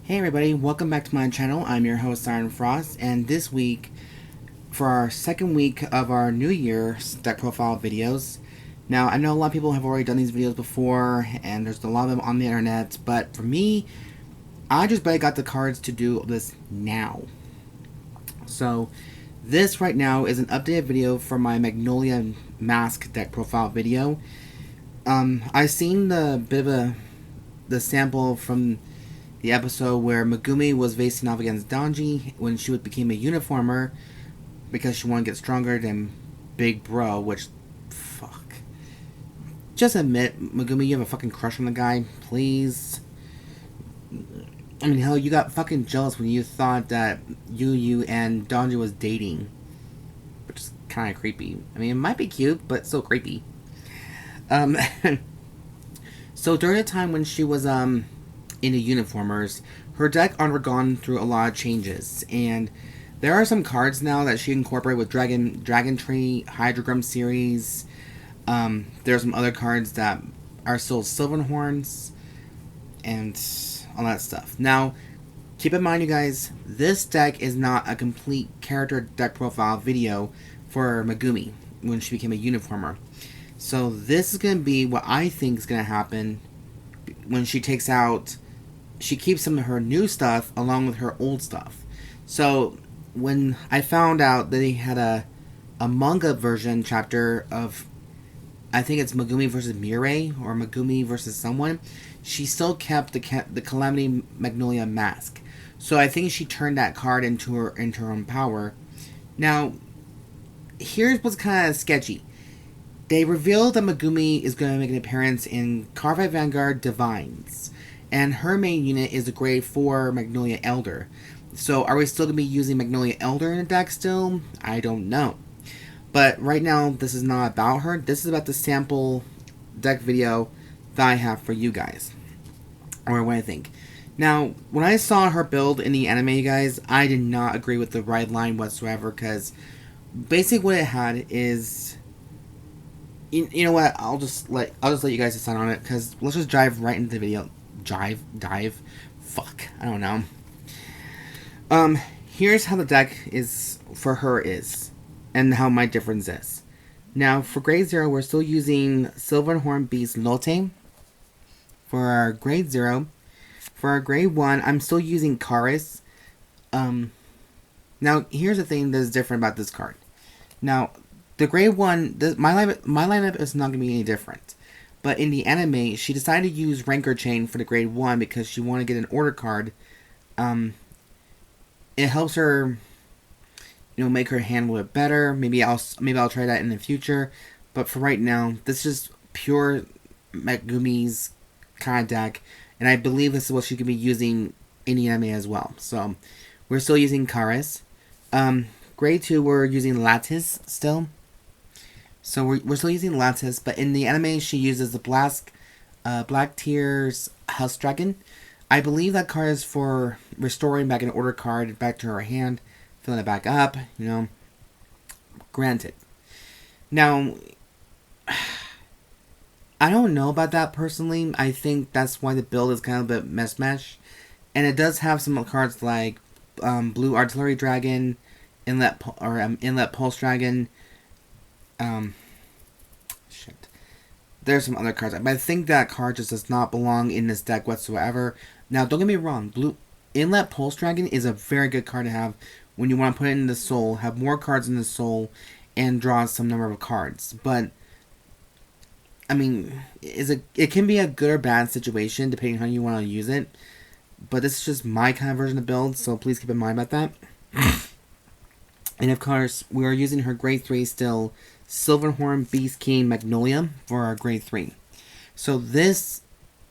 Hey everybody, welcome back to my channel. I'm your host Iron Frost, and this week, for our second week of our New Year deck profile videos. Now, I know a lot of people have already done these videos before, and there's a lot of them on the internet, but for me, I just barely got the cards to do this now. So, this right now is an updated video for my Magnolia Masques deck profile video. I've seen the sample from the episode where Megumi was facing off against Donji when she became a uniformer because she wanted to get stronger than Big Bro, which, fuck. Just admit, Megumi, you have a fucking crush on the guy, please. I mean, hell, you got fucking jealous when you thought that Yu and Donji was dating, which is kind of creepy. I mean, it might be cute, but still creepy. So during the time when she was, in the uniformers, her deck undergone through a lot of changes, and there are some cards now that she incorporated with Dragontree, Hydragrum series. There are some other cards that are still Sylvan horns, and all that stuff. Now, keep in mind, you guys, this deck is not a complete character deck profile video for Megumi when she became a uniformer. So this is going to be what I think is going to happen when she takes out... She keeps some of her new stuff along with her old stuff. So when I found out that he had a manga version chapter of, I think it's Megumi versus Mirai or Megumi versus someone, she still kept the Calamity Magnolia Masques. So I think she turned that card into her own power. Now, here's what's kind of sketchy. They revealed that Megumi is going to make an appearance in Card Vanguard Divines. And her main unit is a grade 4 Magnolia Elder. So are we still going to be using Magnolia Elder in the deck still? I don't know. But right now, this is not about her. This is about the sample deck video that I have for you guys. Or what I think. Now, when I saw her build in the anime, you guys, I did not agree with the ride line whatsoever. Because basically what it had is... You know what? I'll just let you guys decide on it. Because let's just dive right into the video. Dive, fuck, I don't know. Here's how the deck is for her and how my difference is. Now, for grade 0, we're still using Sylvan Horn Beast Lotte. For our grade 0, for our grade 1, I'm still using Charise. Now, here's the thing that is different about this card. Now, the grade 1, my lineup is not going to be any different. But in the anime, she decided to use Rancor Chain for the grade 1 because she wanted to get an order card. It helps her, make her hand a little bit better. Maybe I'll try that in the future. But for right now, this is pure Megumi's kind of deck. And I believe this is what she could be using in the anime as well. So, we're still using Charise. Grade 2, we're using Lattice still. So we're still using Lattice, but in the anime she uses the Black Tears House Dragon. I believe that card is for restoring back an order card back to her hand, filling it back up, Granted. Now, I don't know about that personally. I think that's why the build is kind of a bit mess. And it does have some cards like Blue Artillery Dragon, Inlet Pulse Dragon. Shit. There's some other cards, but I think that card just does not belong in this deck whatsoever. Now, don't get me wrong, Blue Inlet Pulse Dragon is a very good card to have when you want to put it in the soul, have more cards in the soul, and draw some number of cards. But, I mean, it can be a good or bad situation depending on how you want to use it. But this is just my kind of version of build, so please keep in mind about that. And of course, we are using her grade 3 still, Silverhorn Beast King Magnolia for our grade 3. So this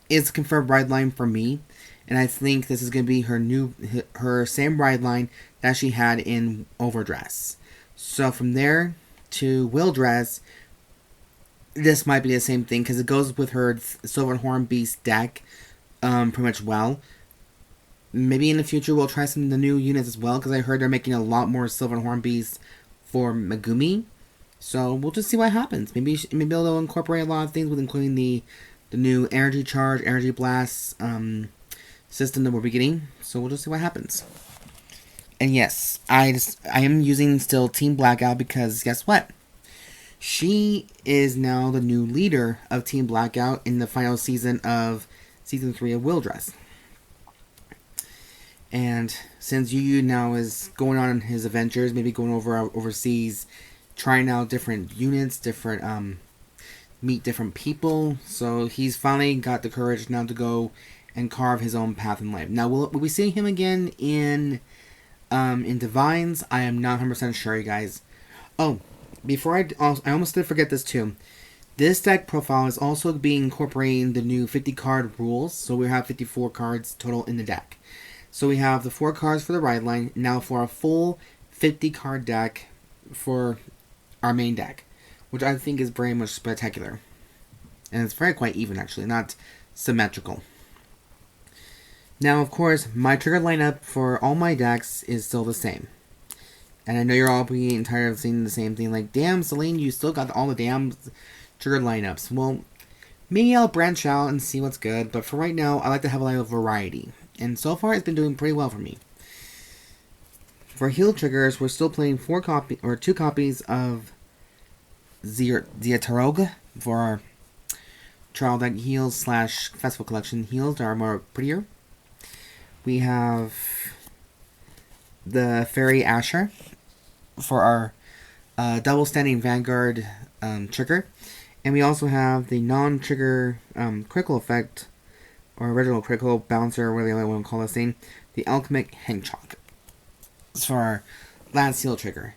is confirmed ride line for me, and I think this is going to be her same ride line that she had in Overdress. So from there to Will Dress, this might be the same thing because it goes with her Silverhorn Beast deck pretty much well. Maybe in the future we'll try some of the new units as well, because I heard they're making a lot more Silverhorn Beasts for Megumi. So we'll just see what happens. Maybe they'll incorporate a lot of things, with including the new Energy Charge, Energy Blast, system that we're beginning. So we'll just see what happens. And yes, I am using still Team Blackout because guess what? She is now the new leader of Team Blackout in the final season of Season 3 of Wildress. And since Yu now is going on his adventures, maybe going overseas, trying out different units, meet different people, so he's finally got the courage now to go and carve his own path in life. Now, will we see him again in Divines? I am not 100% sure, you guys. Oh, before I almost did forget this too. This deck profile is also being incorporating the new 50 card rules, so we have 54 cards total in the deck. So we have the 4 cards for the ride line, now for a full 50 card deck for our main deck, which I think is very much spectacular. And it's very quite even actually, not symmetrical. Now, of course, my trigger lineup for all my decks is still the same. And I know you're all being tired of seeing the same thing, like, damn, Celine, you still got all the damn trigger lineups. Well, maybe I'll branch out and see what's good, but for right now, I like to have a lot of variety. And so far, it's been doing pretty well for me. For heal triggers, we're still playing 2 copies of Ziatorag for our trial deck heals / festival collection heals that are more prettier. We have the Fairy Asher for our double standing Vanguard trigger. And we also have the non-trigger critical effect, or original critical bouncer, or whatever you want to call this thing, the Alchemic Hedghog. It's for our last heal trigger.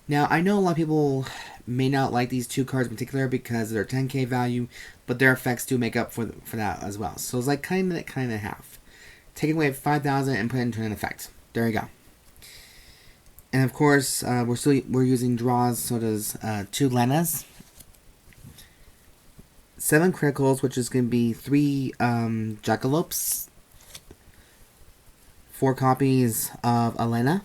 Now, I know a lot of people may not like these 2 cards in particular because of their 10k value, but their effects do make up for that as well. So it's like kind of half. Taking away 5,000 and put it into an effect. There you go. And of course, we're using draws, so does 2 Lenas, 7 criticals, which is going to be 3 Jackalopes, 4 copies of Alana,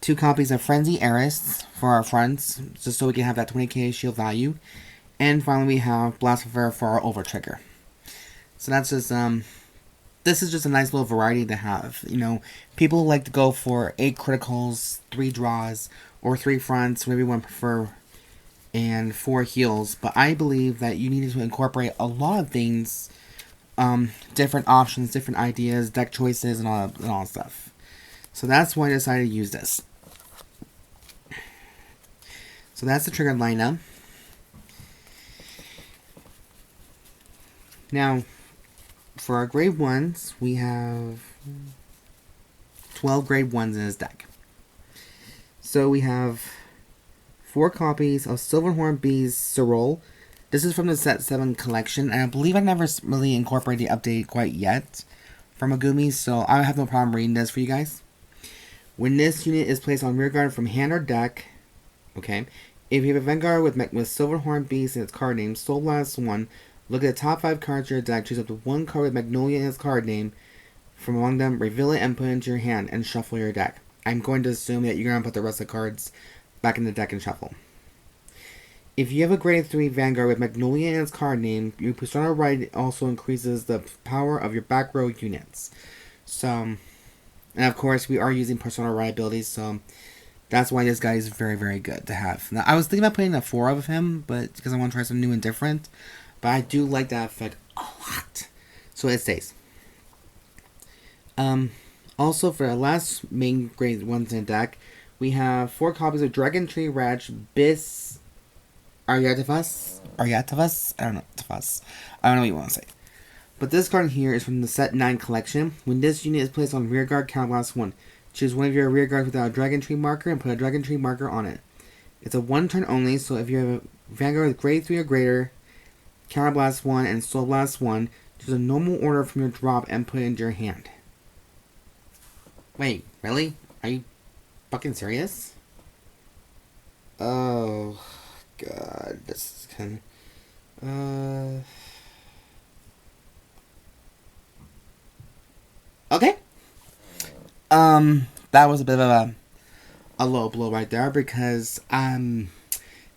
2 copies of Frenzied Heiress for our fronts, just so we can have that 20k shield value, and finally we have Blessfavor for our over trigger. So that's just this is just a nice little variety to have. You know, people like to go for 8 criticals, 3 draws, or 3 fronts, whatever you want to prefer, and 4 heals. But I believe that you need to incorporate a lot of things, different options, different ideas, deck choices, and all that stuff. So that's why I decided to use this. So that's the trigger lineup. Now, for our grade 1s, we have 12 grade 1s in his deck. So we have 4 copies of Silverhorn Bee's Serene. This is from the Set 7 collection, and I believe I never really incorporated the update quite yet from Megumi, so I have no problem reading this for you guys. When this unit is placed on rearguard from hand or deck, okay, if you have a Vanguard with Silverhorn Beast in its card name, Soul Blast 1, look at the top 5 cards of your deck, choose up to 1 card with Magnolia in its card name from among them, reveal it and put it into your hand, and shuffle your deck. I'm going to assume that you're going to put the rest of the cards back in the deck and shuffle. If you have a grade 3 Vanguard with Magnolia in its card name, your Persona Right also increases the power of your back row units. So, and of course, we are using Persona Right abilities, so that's why this guy is very, very good to have. Now, I was thinking about putting a 4 of him, but because I want to try something new and different. But I do like that effect a lot. So it stays. Also, for the last main grade 1s in the deck, we have 4 copies of Dragontree, Wretch, Bist, Aryatvas? I don't know. I don't know what you want to say. But this card here is from the Set 9 collection. When this unit is placed on rearguard, counterblast 1. Choose one of your rearguards without a Dragontree marker and put a Dragontree marker on it. It's a 1 turn only, so if you have a Vanguard with grade 3 or greater, counterblast 1 and soul blast 1, choose a normal order from your drop and put it into your hand. Wait, really? Are you fucking serious? Oh, God, this is kind of... Okay. That was a bit of a low blow right there because,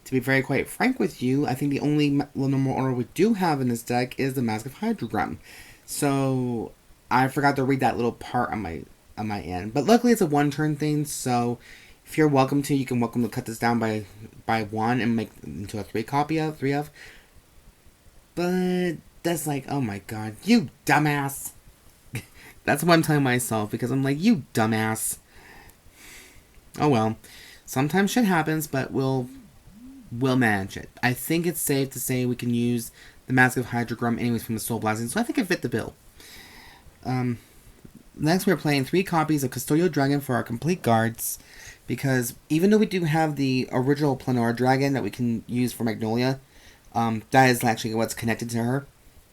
To be very quite frank with you, I think the only normal order we do have in this deck is the Mask of Hydragrum. So I forgot to read that little part on my end. But luckily it's a one-turn thing, so if you're welcome to, you can welcome to cut this down by one and make into a three of. But that's like, oh my god, you dumbass. That's what I'm telling myself, because I'm like, you dumbass. Oh well. Sometimes shit happens, but we'll manage it. I think it's safe to say we can use the Mask of Hydragrum anyways from the Soul Blasting, so I think it fit the bill. Next we're playing 3 copies of Custodial Dragon for our complete guards, because even though we do have the original Planora Dragon that we can use for Magnolia, that is actually what's connected to her,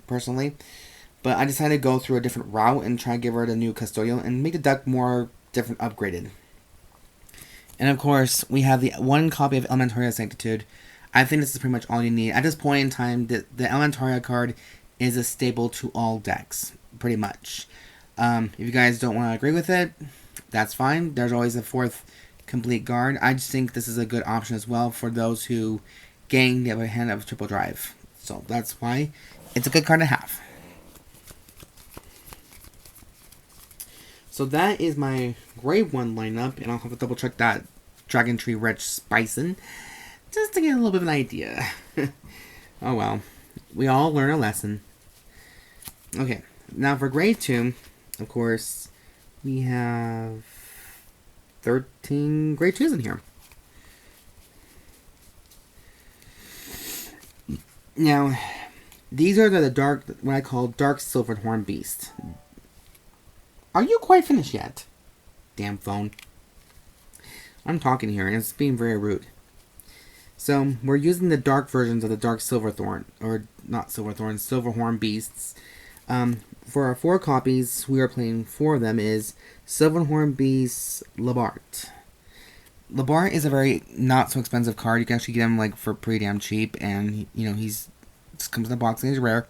personally. But I decided to go through a different route and try to give her the new Custodial and make the deck more different upgraded. And of course, we have the 1 copy of Elementaria Sanctitude. I think this is pretty much all you need. At this point in time, the Elementaria card is a staple to all decks, pretty much. If you guys don't want to agree with it, that's fine. There's always a 4th complete guard. I just think this is a good option as well for those who gain the other hand of triple drive. So that's why it's a good card to have. So that is my Grade 1 lineup, and I'll have to double check that Dragontree Wretch Bison, just to get a little bit of an idea. Oh well, we all learn a lesson. Okay, now for Grade 2, of course, we have 13 Grade 2s in here. Now, these are the dark, what I call Dark Silverhorn Beast. Are you quite finished yet? Damn phone. I'm talking here, and it's being very rude. So, we're using the dark versions of the Dark Silverthorn, or not Silverthorn, Silverhorn Beasts. For our 4 copies, we are playing 4 of them, is Silverhorn Beast Labart. Labart is a very not so expensive card. You can actually get him like for pretty damn cheap, and you know, he's just comes in a box and he's rare.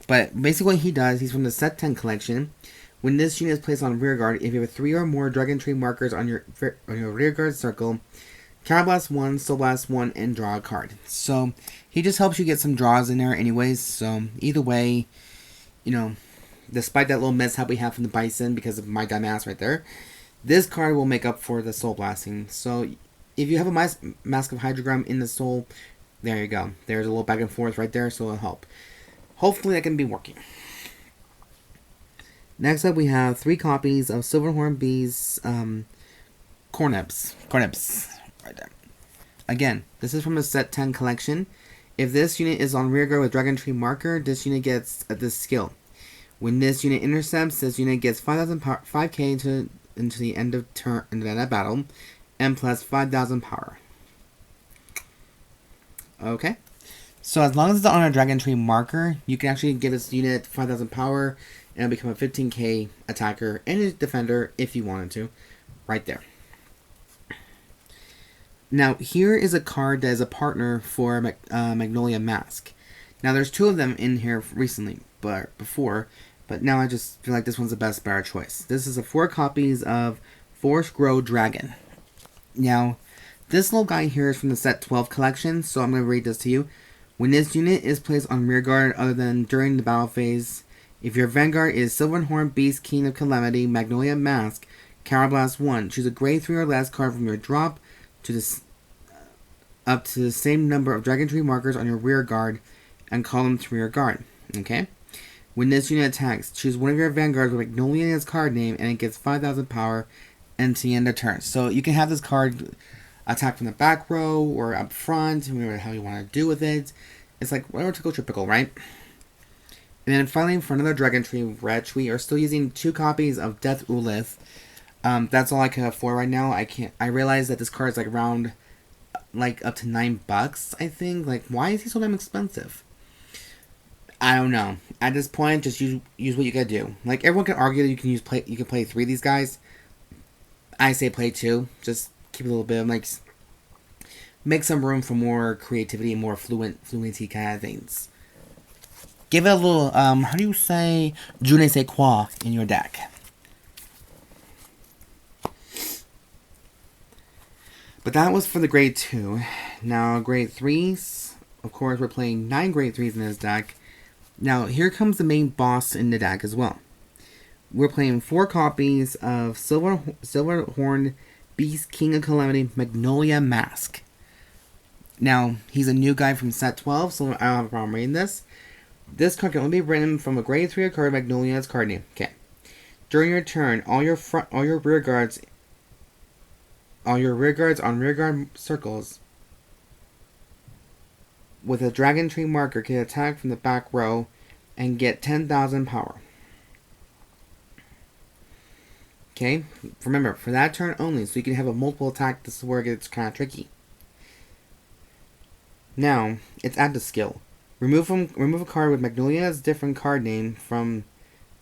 But basically what he does, he's from the set 10 collection. When this unit is placed on rearguard, if you have 3 or more Dragontree markers on your rearguard circle, Counterblast 1, Soul Blast 1, and draw a card. So, he just helps you get some draws in there anyways. So, either way, you know, despite that little mishap we have from the Bison because of my dumbass right there, this card will make up for the Soul Blasting. So, if you have a Mask of Hydragrum in the Soul, there you go. There's a little back and forth right there, so it'll help. Hopefully that can be working. Next up, we have 3 copies of Silverhorn Bees, Cornebs. Right there. Again, this is from the set 10 collection. If this unit is on rearguard with Dragontree marker, this unit gets this skill. When this unit intercepts, this unit gets 5k into the end of turn into that battle, and plus 5,000 power. Okay. So as long as it's on a Dragontree marker, you can actually give this unit 5,000 power, and it'll become a 15k attacker and a defender if you wanted to. Right there. Now, here is a card that is a partner for Magnolia Masques. Now, there's 2 of them in here recently, but now I just feel like this one's the best better choice. This is 4 copies of Forest Grow Dragon. Now, this little guy here is from the set 12 collection, so I'm going to read this to you. When this unit is placed on rearguard other than during the battle phase, if your Vanguard is Silverhorn Beast King of Calamity, Magnolia Masques, Counterblast 1, choose a grade 3 or less card from your drop to this up to the same number of Dragontree markers on your rear guard and call them to rear guard. Okay? When this unit attacks, choose one of your Vanguards with Magnolia in its card name and it gets 5,000 power until the end of turn. So you can have this card attack from the back row or up front, whatever the hell you want to do with it. It's like whatever tickle typical, right? And then finally, for another Dragontree Wretch, we are still using 2 copies of Death Ulith. That's all I can afford right now. I realize that this card is like around, like up to $9, I think. Like, why is he so damn expensive? I don't know. At this point, just use what you gotta do. Like, everyone can argue that you can play 3 of these guys. I say play 2. Just keep a little bit of like, make some room for more creativity and more fluency kind of things. Give it a little, how do you say, je ne sais quoi in your deck. But that was for the grade 2. Now, grade 3s. Of course, we're playing 9 grade 3s in this deck. Now, here comes the main boss in the deck as well. We're playing 4 copies of Silverhorn Beast King of Calamity Magnolia Masques. Now, he's a new guy from set 12, so I don't have a problem reading this. This card can only be written from a grade 3 card Magnolia's card name. Okay. During your turn, all your rear guards on rearguard circles with a Dragontree marker can attack from the back row and get 10,000 power. Okay, remember, for that turn only, so you can have a multiple attack. This is where it gets kind of tricky. Now, it's add to skill. Remove a card with Magnolia's different card name from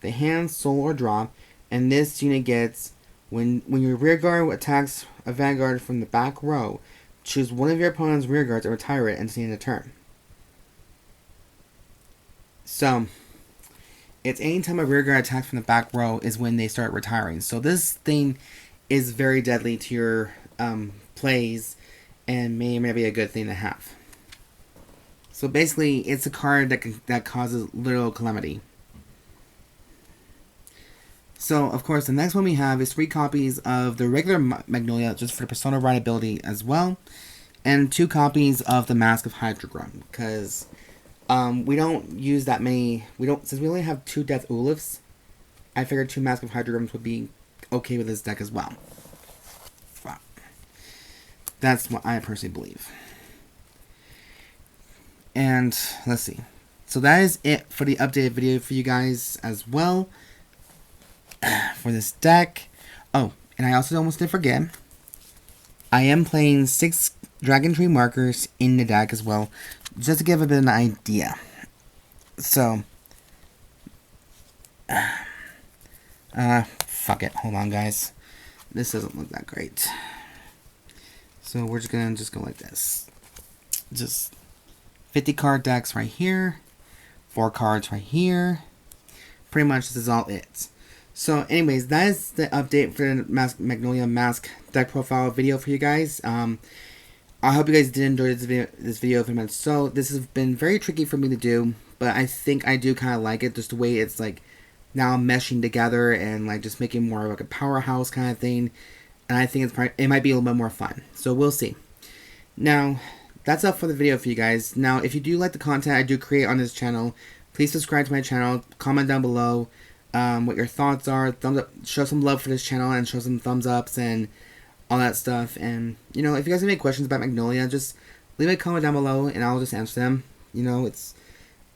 the hand, soul, or draw, and this unit gets, when your rearguard attacks a Vanguard from the back row, choose one of your opponent's rearguards and retire it and end the turn. So, it's anytime a rearguard attacks from the back row is when they start retiring. So this thing is very deadly to your plays and may or may not be a good thing to have. So basically, it's a card that causes literal calamity. So, of course, the next one we have is 3 copies of the regular Magnolia, just for the Persona Ride ability as well, and 2 copies of the Mask of Hydragrum, because we don't use that many. Since we only have 2 Death Ulifs, I figured 2 Mask of Hydragrums would be okay with this deck as well. That's what I personally believe. And let's see. So that is it for the updated video for you guys as well. For this deck. Oh, and I also almost did forget. I am playing 6 Dragontree markers in the deck as well, just to give a bit of an idea. So, fuck it. Hold on, guys. This doesn't look that great. So we're just gonna go like this. Just 50 card decks right here. 4 cards right here. Pretty much this is all it. So anyways, that is the update for the Magnolia Mask deck profile video for you guys. I hope you guys did enjoy this video very much. So this has been very tricky for me to do, but I think I do kind of like it, just the way it's like now meshing together and like just making more of like a powerhouse kind of thing. And I think it might be a little bit more fun. So we'll see. Now, that's up for the video for you guys. Now, if you do like the content I do create on this channel, please subscribe to my channel. Comment down below what your thoughts are. Thumbs up, show some love for this channel and show some thumbs ups and all that stuff. And you know, if you guys have any questions about Magnolia, just leave a comment down below and I'll just answer them. You know, it's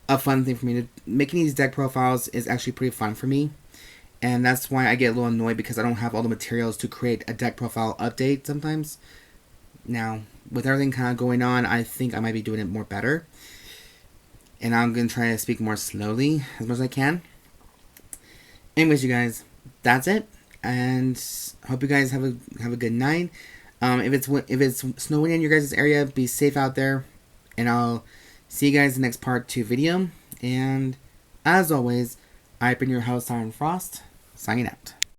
a fun thing for me. Making these deck profiles is actually pretty fun for me, and that's why I get a little annoyed because I don't have all the materials to create a deck profile update sometimes. Now, with everything kind of going on, I think I might be doing it more better, and I'm gonna try to speak more slowly as much as I can. Anyways, you guys, that's it, and hope you guys have a good night. If it's snowing in your guys' area, be safe out there, and I'll see you guys in the next part 2 video. And as always, I've been your host, Iron Frost, signing out.